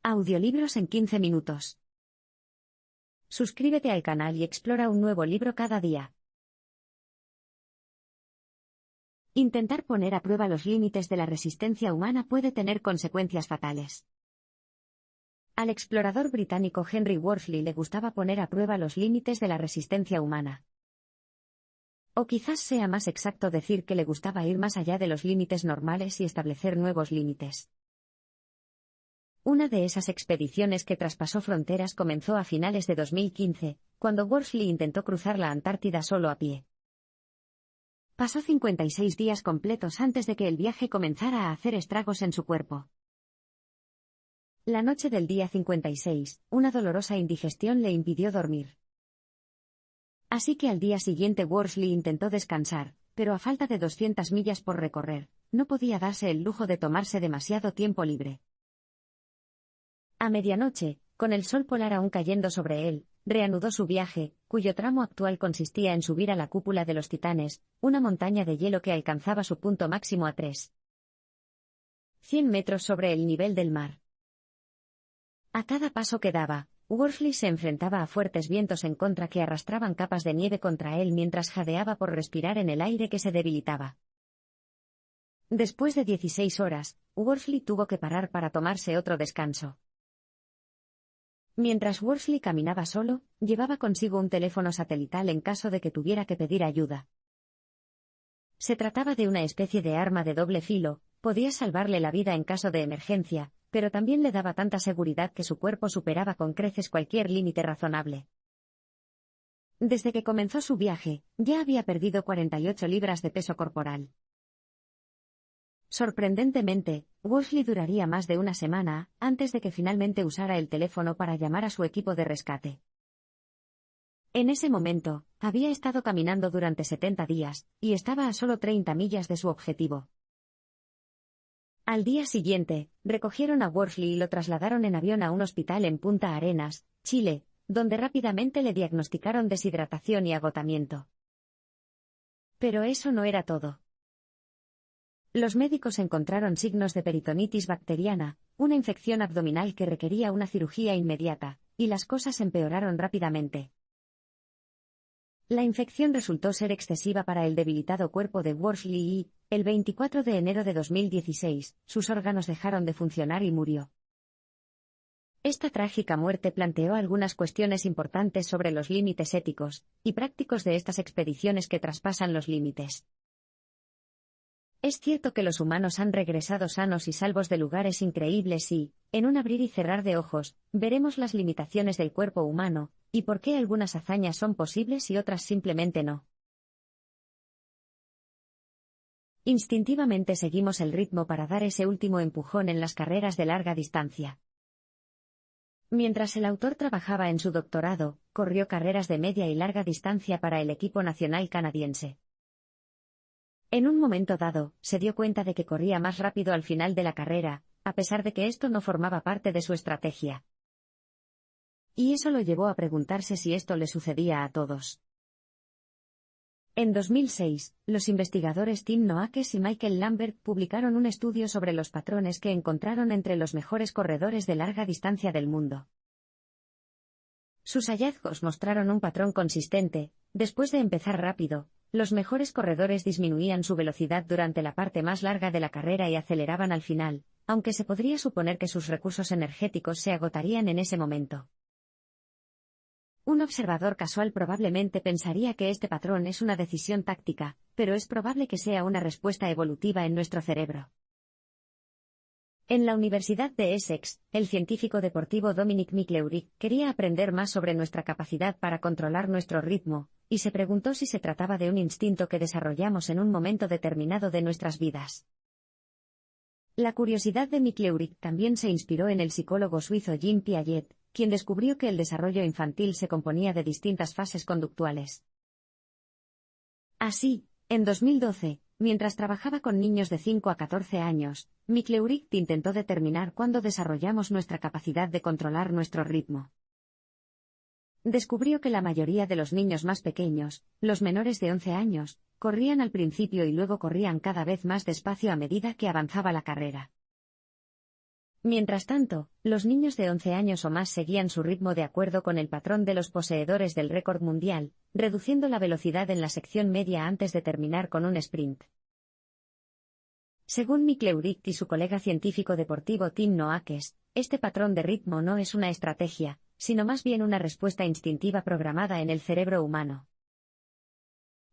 Audiolibros en 15 minutos. Suscríbete al canal y explora un nuevo libro cada día. Intentar poner a prueba los límites de la resistencia humana puede tener consecuencias fatales. Al explorador británico Henry Worsley le gustaba poner a prueba los límites de la resistencia humana. O quizás sea más exacto decir que le gustaba ir más allá de los límites normales y establecer nuevos límites. Una de esas expediciones que traspasó fronteras comenzó a finales de 2015, cuando Worsley intentó cruzar la Antártida solo a pie. Pasó 56 días completos antes de que el viaje comenzara a hacer estragos en su cuerpo. La noche del día 56, una dolorosa indigestión le impidió dormir. Así que al día siguiente Worsley intentó descansar, pero a falta de 200 millas por recorrer, no podía darse el lujo de tomarse demasiado tiempo libre. A medianoche, con el sol polar aún cayendo sobre él, reanudó su viaje, cuyo tramo actual consistía en subir a la cúpula de los Titanes, una montaña de hielo que alcanzaba su punto máximo a 300 metros sobre el nivel del mar. A cada paso que daba, Worsley se enfrentaba a fuertes vientos en contra que arrastraban capas de nieve contra él mientras jadeaba por respirar en el aire que se debilitaba. Después de 16 horas, Worsley tuvo que parar para tomarse otro descanso. Mientras Worsley caminaba solo, llevaba consigo un teléfono satelital en caso de que tuviera que pedir ayuda. Se trataba de una especie de arma de doble filo, podía salvarle la vida en caso de emergencia, pero también le daba tanta seguridad que su cuerpo superaba con creces cualquier límite razonable. Desde que comenzó su viaje, ya había perdido 48 libras de peso corporal. Sorprendentemente, Worsley duraría más de una semana, antes de que finalmente usara el teléfono para llamar a su equipo de rescate. En ese momento, había estado caminando durante 70 días, y estaba a solo 30 millas de su objetivo. Al día siguiente, recogieron a Worsley y lo trasladaron en avión a un hospital en Punta Arenas, Chile, donde rápidamente le diagnosticaron deshidratación y agotamiento. Pero eso no era todo. Los médicos encontraron signos de peritonitis bacteriana, una infección abdominal que requería una cirugía inmediata, y las cosas empeoraron rápidamente. La infección resultó ser excesiva para el debilitado cuerpo de Worsley y, el 24 de enero de 2016, sus órganos dejaron de funcionar y murió. Esta trágica muerte planteó algunas cuestiones importantes sobre los límites éticos y prácticos de estas expediciones que traspasan los límites. Es cierto que los humanos han regresado sanos y salvos de lugares increíbles y, en un abrir y cerrar de ojos, veremos las limitaciones del cuerpo humano, y por qué algunas hazañas son posibles y otras simplemente no. Instintivamente seguimos el ritmo para dar ese último empujón en las carreras de larga distancia. Mientras el autor trabajaba en su doctorado, corrió carreras de media y larga distancia para el equipo nacional canadiense. En un momento dado, se dio cuenta de que corría más rápido al final de la carrera, a pesar de que esto no formaba parte de su estrategia. Y eso lo llevó a preguntarse si esto le sucedía a todos. En 2006, los investigadores Tim Noakes y Michael Lambert publicaron un estudio sobre los patrones que encontraron entre los mejores corredores de larga distancia del mundo. Sus hallazgos mostraron un patrón consistente: después de empezar rápido, los mejores corredores disminuían su velocidad durante la parte más larga de la carrera y aceleraban al final, aunque se podría suponer que sus recursos energéticos se agotarían en ese momento. Un observador casual probablemente pensaría que este patrón es una decisión táctica, pero es probable que sea una respuesta evolutiva en nuestro cerebro. En la Universidad de Essex, el científico deportivo Dominic McLeurick quería aprender más sobre nuestra capacidad para controlar nuestro ritmo, y se preguntó si se trataba de un instinto que desarrollamos en un momento determinado de nuestras vidas. La curiosidad de McLeurick también se inspiró en el psicólogo suizo Jean Piaget, quien descubrió que el desarrollo infantil se componía de distintas fases conductuales. Así, en 2012, mientras trabajaba con niños de 5 a 14 años, McLeurick intentó determinar cuándo desarrollamos nuestra capacidad de controlar nuestro ritmo. Descubrió que la mayoría de los niños más pequeños, los menores de 11 años, corrían al principio y luego corrían cada vez más despacio a medida que avanzaba la carrera. Mientras tanto, los niños de 11 años o más seguían su ritmo de acuerdo con el patrón de los poseedores del récord mundial, reduciendo la velocidad en la sección media antes de terminar con un sprint. Según Mikleuricht y su colega científico deportivo Tim Noakes, este patrón de ritmo no es una estrategia, sino más bien una respuesta instintiva programada en el cerebro humano.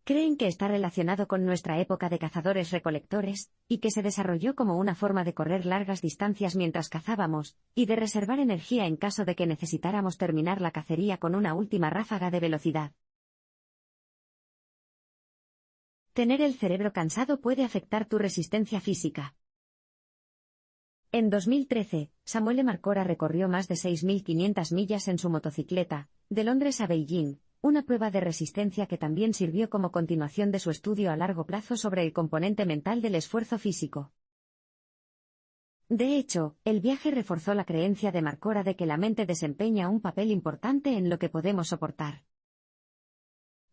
Creen que está relacionado con nuestra época de cazadores-recolectores, y que se desarrolló como una forma de correr largas distancias mientras cazábamos, y de reservar energía en caso de que necesitáramos terminar la cacería con una última ráfaga de velocidad. Tener el cerebro cansado puede afectar tu resistencia física. En 2013, Samuele Marcora recorrió más de 6.500 millas en su motocicleta, de Londres a Beijing, una prueba de resistencia que también sirvió como continuación de su estudio a largo plazo sobre el componente mental del esfuerzo físico. De hecho, el viaje reforzó la creencia de Marcora de que la mente desempeña un papel importante en lo que podemos soportar.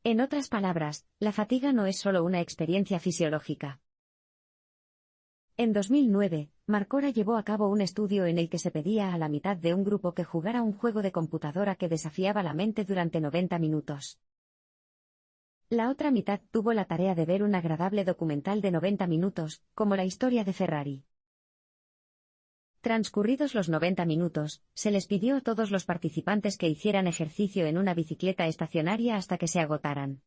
En otras palabras, la fatiga no es solo una experiencia fisiológica. En 2009, Marcora llevó a cabo un estudio en el que se pedía a la mitad de un grupo que jugara un juego de computadora que desafiaba la mente durante 90 minutos. La otra mitad tuvo la tarea de ver un agradable documental de 90 minutos, como la historia de Ferrari. Transcurridos los 90 minutos, se les pidió a todos los participantes que hicieran ejercicio en una bicicleta estacionaria hasta que se agotaran.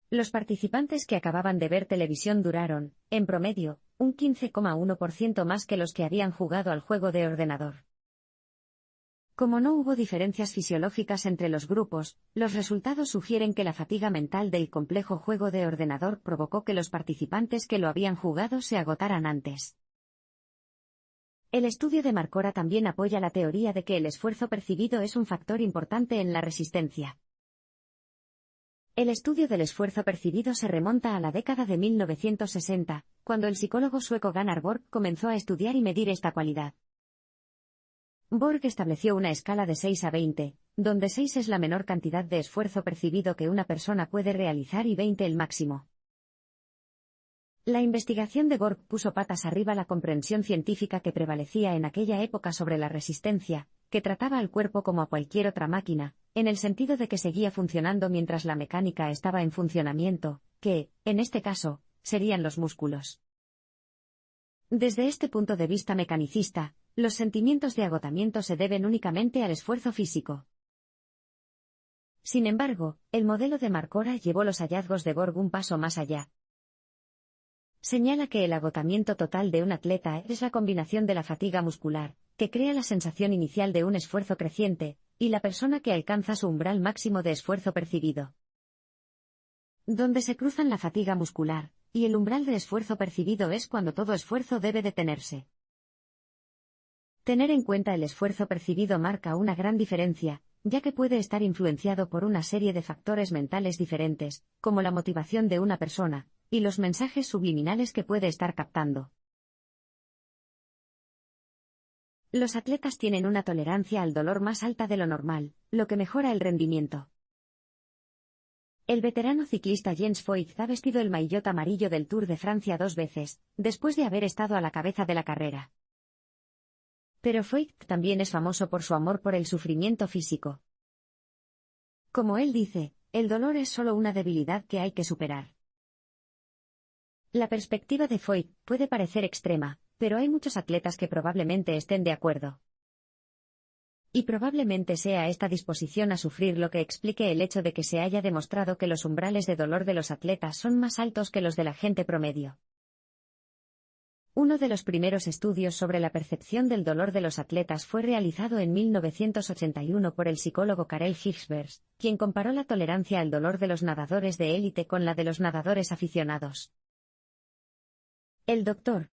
Los participantes que acababan de ver televisión duraron, en promedio, un 15,1% más que los que habían jugado al juego de ordenador. Como no hubo diferencias fisiológicas entre los grupos, los resultados sugieren que la fatiga mental del complejo juego de ordenador provocó que los participantes que lo habían jugado se agotaran antes. El estudio de Marcora también apoya la teoría de que el esfuerzo percibido es un factor importante en la resistencia. El estudio del esfuerzo percibido se remonta a la década de 1960, cuando el psicólogo sueco Gunnar Borg comenzó a estudiar y medir esta cualidad. Borg estableció una escala de 6 a 20, donde 6 es la menor cantidad de esfuerzo percibido que una persona puede realizar y 20 el máximo. La investigación de Borg puso patas arriba la comprensión científica que prevalecía en aquella época sobre la resistencia, que trataba al cuerpo como a cualquier otra máquina, en el sentido de que seguía funcionando mientras la mecánica estaba en funcionamiento, que, en este caso, serían los músculos. Desde este punto de vista mecanicista, los sentimientos de agotamiento se deben únicamente al esfuerzo físico. Sin embargo, el modelo de Marcora llevó los hallazgos de Borg un paso más allá. Señala que el agotamiento total de un atleta es la combinación de la fatiga muscular, que crea la sensación inicial de un esfuerzo creciente, y la persona que alcanza su umbral máximo de esfuerzo percibido. Donde se cruzan la fatiga muscular y el umbral de esfuerzo percibido es cuando todo esfuerzo debe detenerse. Tener en cuenta el esfuerzo percibido marca una gran diferencia, ya que puede estar influenciado por una serie de factores mentales diferentes, como la motivación de una persona, y los mensajes subliminales que puede estar captando. Los atletas tienen una tolerancia al dolor más alta de lo normal, lo que mejora el rendimiento. El veterano ciclista Jens Voigt ha vestido el maillot amarillo del Tour de Francia 2 veces, después de haber estado a la cabeza de la carrera. Pero Voigt también es famoso por su amor por el sufrimiento físico. Como él dice, el dolor es solo una debilidad que hay que superar. La perspectiva de Voigt puede parecer extrema, pero hay muchos atletas que probablemente estén de acuerdo. Y probablemente sea esta disposición a sufrir lo que explique el hecho de que se haya demostrado que los umbrales de dolor de los atletas son más altos que los de la gente promedio. Uno de los primeros estudios sobre la percepción del dolor de los atletas fue realizado en 1981 por el psicólogo Karel Hirschberg, quien comparó la tolerancia al dolor de los nadadores de élite con la de los nadadores aficionados. El Dr.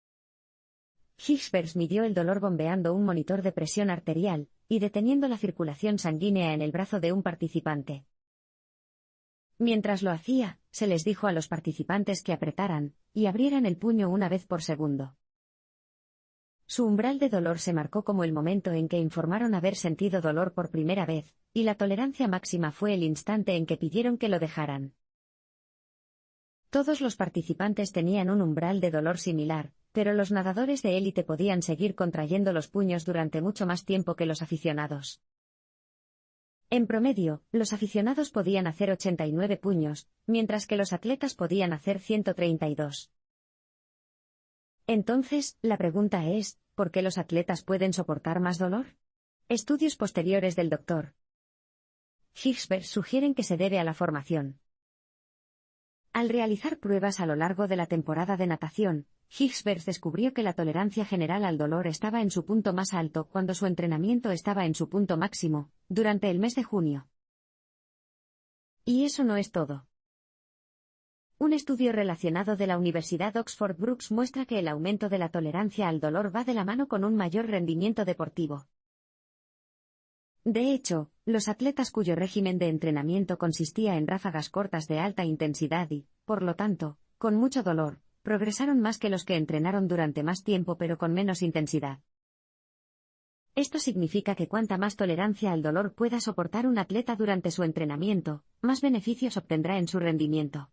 Hirschberg midió el dolor bombeando un monitor de presión arterial y deteniendo la circulación sanguínea en el brazo de un participante. Mientras lo hacía, se les dijo a los participantes que apretaran y abrieran el puño una vez por segundo. Su umbral de dolor se marcó como el momento en que informaron haber sentido dolor por primera vez, y la tolerancia máxima fue el instante en que pidieron que lo dejaran. Todos los participantes tenían un umbral de dolor similar, pero los nadadores de élite podían seguir contrayendo los puños durante mucho más tiempo que los aficionados. En promedio, los aficionados podían hacer 89 puños, mientras que los atletas podían hacer 132. Entonces, la pregunta es, ¿por qué los atletas pueden soportar más dolor? Estudios posteriores del Dr. Higsberg sugieren que se debe a la formación. Al realizar pruebas a lo largo de la temporada de natación, Higsberg descubrió que la tolerancia general al dolor estaba en su punto más alto cuando su entrenamiento estaba en su punto máximo, durante el mes de junio. Y eso no es todo. Un estudio relacionado de la Universidad Oxford Brookes muestra que el aumento de la tolerancia al dolor va de la mano con un mayor rendimiento deportivo. De hecho, los atletas cuyo régimen de entrenamiento consistía en ráfagas cortas de alta intensidad y, por lo tanto, con mucho dolor, progresaron más que los que entrenaron durante más tiempo pero con menos intensidad. Esto significa que cuanta más tolerancia al dolor pueda soportar un atleta durante su entrenamiento, más beneficios obtendrá en su rendimiento.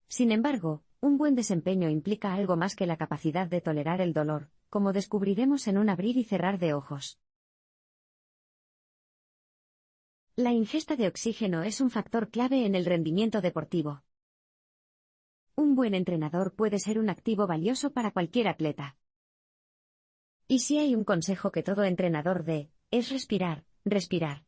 Sin embargo, un buen desempeño implica algo más que la capacidad de tolerar el dolor, como descubriremos en un abrir y cerrar de ojos. La ingesta de oxígeno es un factor clave en el rendimiento deportivo. Un buen entrenador puede ser un activo valioso para cualquier atleta. Y si hay un consejo que todo entrenador dé, es respirar, respirar.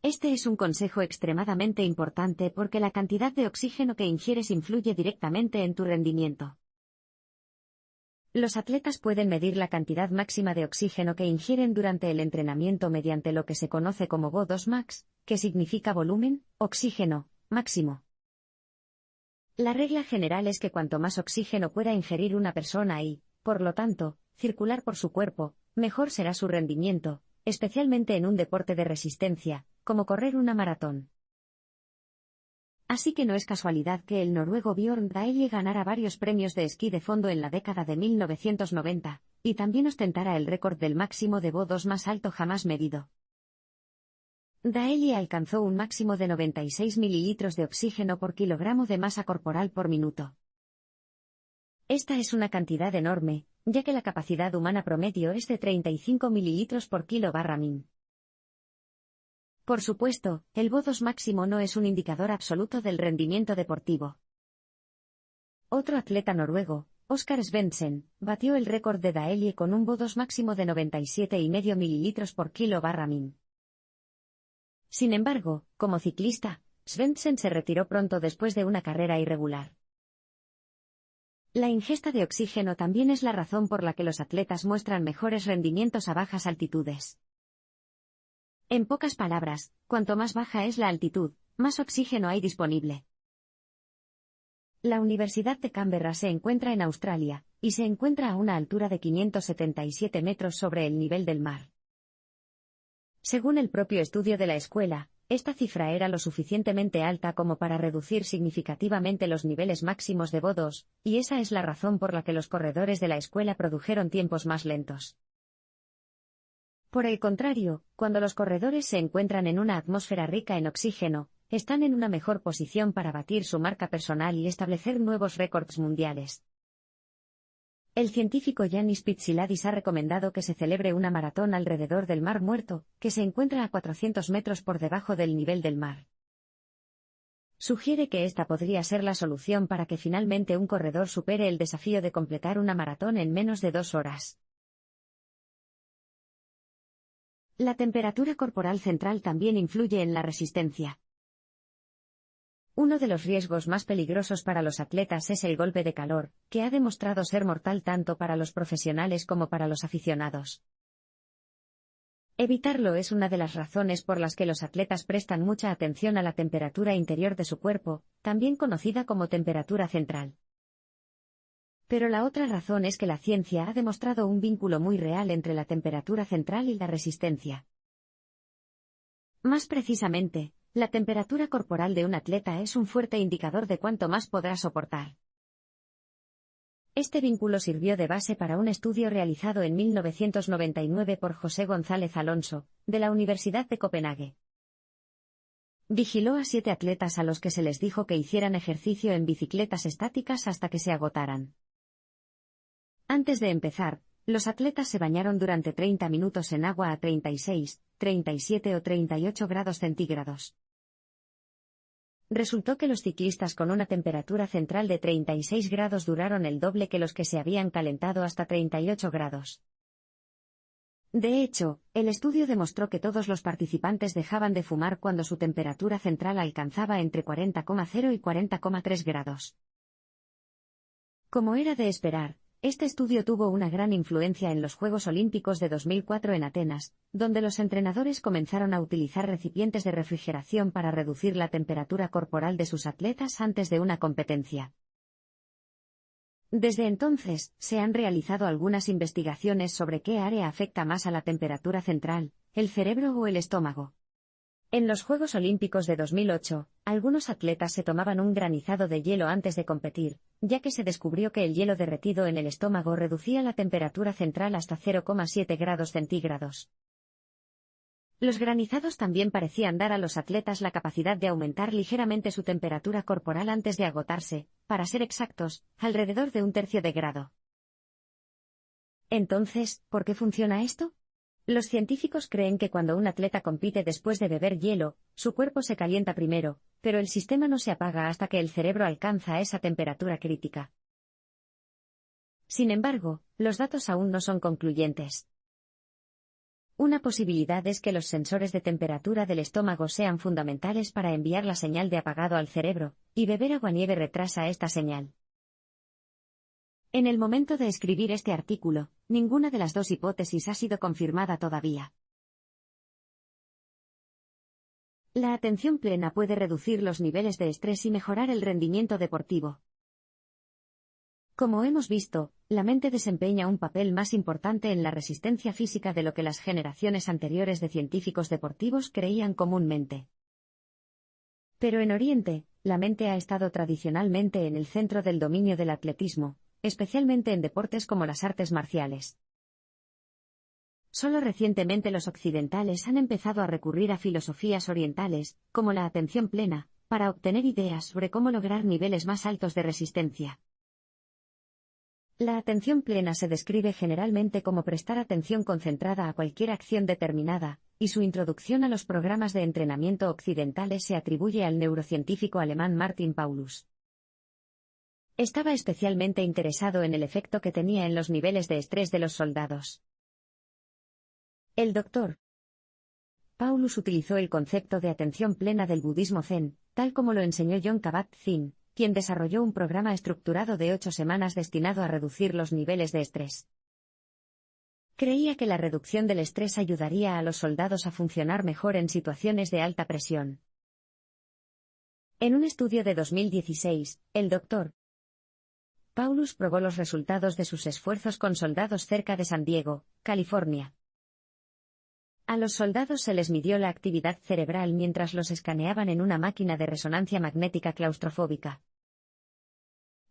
Este es un consejo extremadamente importante porque la cantidad de oxígeno que ingieres influye directamente en tu rendimiento. Los atletas pueden medir la cantidad máxima de oxígeno que ingieren durante el entrenamiento mediante lo que se conoce como VO2 max, que significa volumen, oxígeno, máximo. La regla general es que cuanto más oxígeno pueda ingerir una persona y, por lo tanto, circular por su cuerpo, mejor será su rendimiento, especialmente en un deporte de resistencia, como correr una maratón. Así que no es casualidad que el noruego Bjørn Daeli ganara varios premios de esquí de fondo en la década de 1990, y también ostentara el récord del máximo de VO2 más alto jamás medido. Daeli alcanzó un máximo de 96 mililitros de oxígeno por kilogramo de masa corporal por minuto. Esta es una cantidad enorme, ya que la capacidad humana promedio es de 35 mililitros por kg/min. Por supuesto, el VO2 máximo no es un indicador absoluto del rendimiento deportivo. Otro atleta noruego, Oskar Svendsen, batió el récord de Daeli con un VO2 máximo de 97,5 mililitros por kg/min. Sin embargo, como ciclista, Svendsen se retiró pronto después de una carrera irregular. La ingesta de oxígeno también es la razón por la que los atletas muestran mejores rendimientos a bajas altitudes. En pocas palabras, cuanto más baja es la altitud, más oxígeno hay disponible. La Universidad de Canberra se encuentra en Australia, y se encuentra a una altura de 577 metros sobre el nivel del mar. Según el propio estudio de la escuela, esta cifra era lo suficientemente alta como para reducir significativamente los niveles máximos de VO2, y esa es la razón por la que los corredores de la escuela produjeron tiempos más lentos. Por el contrario, cuando los corredores se encuentran en una atmósfera rica en oxígeno, están en una mejor posición para batir su marca personal y establecer nuevos récords mundiales. El científico Yanis Pitsiládis ha recomendado que se celebre una maratón alrededor del Mar Muerto, que se encuentra a 400 metros por debajo del nivel del mar. Sugiere que esta podría ser la solución para que finalmente un corredor supere el desafío de completar una maratón en menos de 2 horas. La temperatura corporal central también influye en la resistencia. Uno de los riesgos más peligrosos para los atletas es el golpe de calor, que ha demostrado ser mortal tanto para los profesionales como para los aficionados. Evitarlo es una de las razones por las que los atletas prestan mucha atención a la temperatura interior de su cuerpo, también conocida como temperatura central. Pero la otra razón es que la ciencia ha demostrado un vínculo muy real entre la temperatura central y la resistencia. Más precisamente, la temperatura corporal de un atleta es un fuerte indicador de cuánto más podrá soportar. Este vínculo sirvió de base para un estudio realizado en 1999 por José González Alonso, de la Universidad de Copenhague. Vigiló a 7 atletas a los que se les dijo que hicieran ejercicio en bicicletas estáticas hasta que se agotaran. Antes de empezar, los atletas se bañaron durante 30 minutos en agua a 36, 37 o 38 grados centígrados. Resultó que los ciclistas con una temperatura central de 36 grados duraron el doble que los que se habían calentado hasta 38 grados. De hecho, el estudio demostró que todos los participantes dejaban de fumar cuando su temperatura central alcanzaba entre 40,0 y 40,3 grados. Como era de esperar, este estudio tuvo una gran influencia en los Juegos Olímpicos de 2004 en Atenas, donde los entrenadores comenzaron a utilizar recipientes de refrigeración para reducir la temperatura corporal de sus atletas antes de una competencia. Desde entonces, se han realizado algunas investigaciones sobre qué área afecta más a la temperatura central, el cerebro o el estómago. En los Juegos Olímpicos de 2008, algunos atletas se tomaban un granizado de hielo antes de competir, ya que se descubrió que el hielo derretido en el estómago reducía la temperatura central hasta 0,7 grados centígrados. Los granizados también parecían dar a los atletas la capacidad de aumentar ligeramente su temperatura corporal antes de agotarse, para ser exactos, alrededor de 1/3 de grado. Entonces, ¿por qué funciona esto? Los científicos creen que cuando un atleta compite después de beber hielo, su cuerpo se calienta primero, pero el sistema no se apaga hasta que el cerebro alcanza esa temperatura crítica. Sin embargo, los datos aún no son concluyentes. Una posibilidad es que los sensores de temperatura del estómago sean fundamentales para enviar la señal de apagado al cerebro, y beber aguanieve retrasa esta señal. En el momento de escribir este artículo, ninguna de las dos hipótesis ha sido confirmada todavía. La atención plena puede reducir los niveles de estrés y mejorar el rendimiento deportivo. Como hemos visto, la mente desempeña un papel más importante en la resistencia física de lo que las generaciones anteriores de científicos deportivos creían comúnmente. Pero en Oriente, la mente ha estado tradicionalmente en el centro del dominio del atletismo, especialmente en deportes como las artes marciales. Solo recientemente los occidentales han empezado a recurrir a filosofías orientales, como la atención plena, para obtener ideas sobre cómo lograr niveles más altos de resistencia. La atención plena se describe generalmente como prestar atención concentrada a cualquier acción determinada, y su introducción a los programas de entrenamiento occidentales se atribuye al neurocientífico alemán Martin Paulus. Estaba especialmente interesado en el efecto que tenía en los niveles de estrés de los soldados. El Dr. Paulus utilizó el concepto de atención plena del budismo zen, tal como lo enseñó Jon Kabat-Zinn, quien desarrolló un programa estructurado de 8 semanas destinado a reducir los niveles de estrés. Creía que la reducción del estrés ayudaría a los soldados a funcionar mejor en situaciones de alta presión. En un estudio de 2016, el Dr. Paulus probó los resultados de sus esfuerzos con soldados cerca de San Diego, California. A los soldados se les midió la actividad cerebral mientras los escaneaban en una máquina de resonancia magnética claustrofóbica.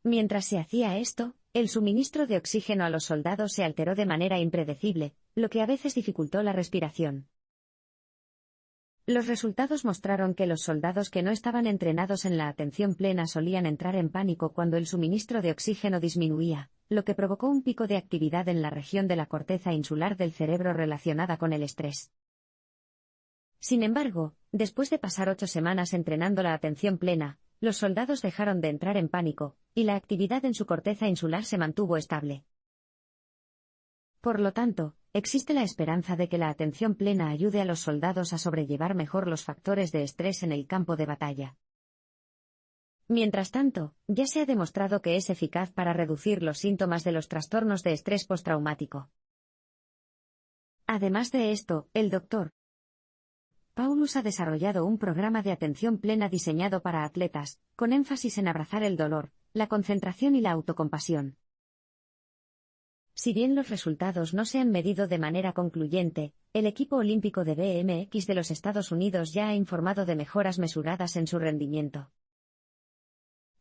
Mientras se hacía esto, el suministro de oxígeno a los soldados se alteró de manera impredecible, lo que a veces dificultó la respiración. Los resultados mostraron que los soldados que no estaban entrenados en la atención plena solían entrar en pánico cuando el suministro de oxígeno disminuía, lo que provocó un pico de actividad en la región de la corteza insular del cerebro relacionada con el estrés. Sin embargo, después de pasar 8 semanas entrenando la atención plena, los soldados dejaron de entrar en pánico, y la actividad en su corteza insular se mantuvo estable. Por lo tanto, existe la esperanza de que la atención plena ayude a los soldados a sobrellevar mejor los factores de estrés en el campo de batalla. Mientras tanto, ya se ha demostrado que es eficaz para reducir los síntomas de los trastornos de estrés postraumático. Además de esto, el Dr. Paulus ha desarrollado un programa de atención plena diseñado para atletas, con énfasis en abrazar el dolor, la concentración y la autocompasión. Si bien los resultados no se han medido de manera concluyente, el equipo olímpico de BMX de los Estados Unidos ya ha informado de mejoras mesuradas en su rendimiento.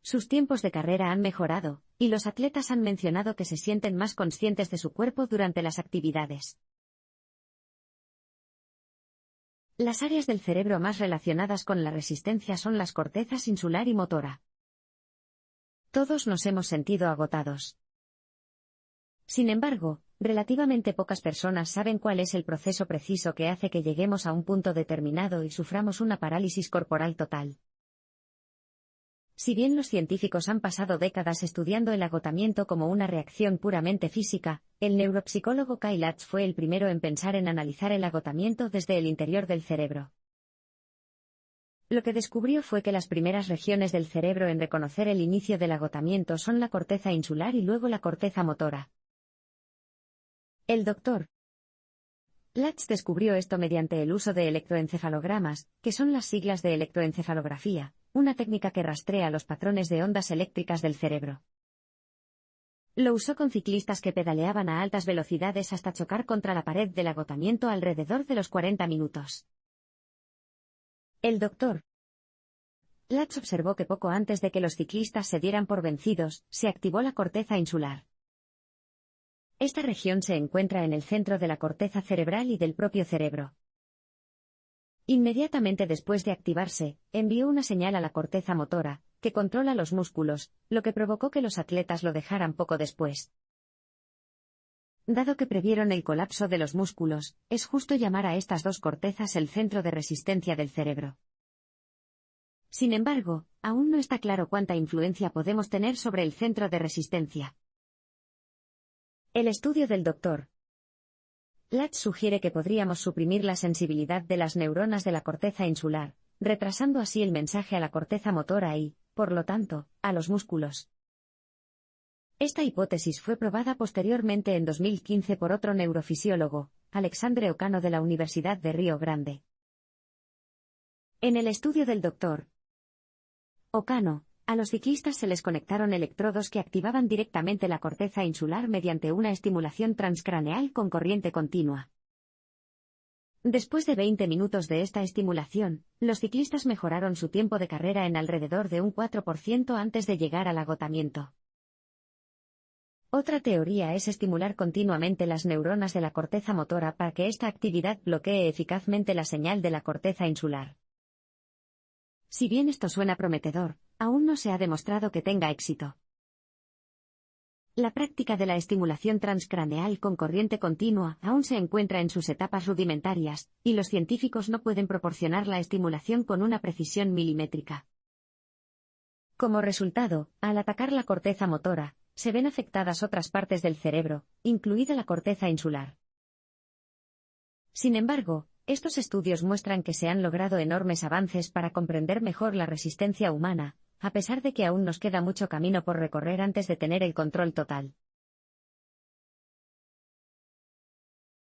Sus tiempos de carrera han mejorado, y los atletas han mencionado que se sienten más conscientes de su cuerpo durante las actividades. Las áreas del cerebro más relacionadas con la resistencia son las cortezas insular y motora. Todos nos hemos sentido agotados. Sin embargo, relativamente pocas personas saben cuál es el proceso preciso que hace que lleguemos a un punto determinado y suframos una parálisis corporal total. Si bien los científicos han pasado décadas estudiando el agotamiento como una reacción puramente física, el neuropsicólogo Kyle Lutz fue el primero en pensar en analizar el agotamiento desde el interior del cerebro. Lo que descubrió fue que las primeras regiones del cerebro en reconocer el inicio del agotamiento son la corteza insular y luego la corteza motora. El Dr. Lutz descubrió esto mediante el uso de electroencefalogramas, que son las siglas de electroencefalografía, una técnica que rastrea los patrones de ondas eléctricas del cerebro. Lo usó con ciclistas que pedaleaban a altas velocidades hasta chocar contra la pared del agotamiento alrededor de los 40 minutos. El Dr. Lutz observó que poco antes de que los ciclistas se dieran por vencidos, se activó la corteza insular. Esta región se encuentra en el centro de la corteza cerebral y del propio cerebro. Inmediatamente después de activarse, envió una señal a la corteza motora, que controla los músculos, lo que provocó que los atletas lo dejaran poco después. Dado que previeron el colapso de los músculos, es justo llamar a estas dos cortezas el centro de resistencia del cerebro. Sin embargo, aún no está claro cuánta influencia podemos tener sobre el centro de resistencia. El estudio del Dr. Lutz sugiere que podríamos suprimir la sensibilidad de las neuronas de la corteza insular, retrasando así el mensaje a la corteza motora y, por lo tanto, a los músculos. Esta hipótesis fue probada posteriormente en 2015 por otro neurofisiólogo, Alexandre Ocano de la Universidad de Río Grande. En el estudio del Dr. Ocano, a los ciclistas se les conectaron electrodos que activaban directamente la corteza insular mediante una estimulación transcraneal con corriente continua. Después de 20 minutos de esta estimulación, los ciclistas mejoraron su tiempo de carrera en alrededor de un 4% antes de llegar al agotamiento. Otra teoría es estimular continuamente las neuronas de la corteza motora para que esta actividad bloquee eficazmente la señal de la corteza insular. Si bien esto suena prometedor, aún no se ha demostrado que tenga éxito. La práctica de la estimulación transcraneal con corriente continua aún se encuentra en sus etapas rudimentarias, y los científicos no pueden proporcionar la estimulación con una precisión milimétrica. Como resultado, al atacar la corteza motora, se ven afectadas otras partes del cerebro, incluida la corteza insular. Sin embargo, estos estudios muestran que se han logrado enormes avances para comprender mejor la resistencia humana, a pesar de que aún nos queda mucho camino por recorrer antes de tener el control total.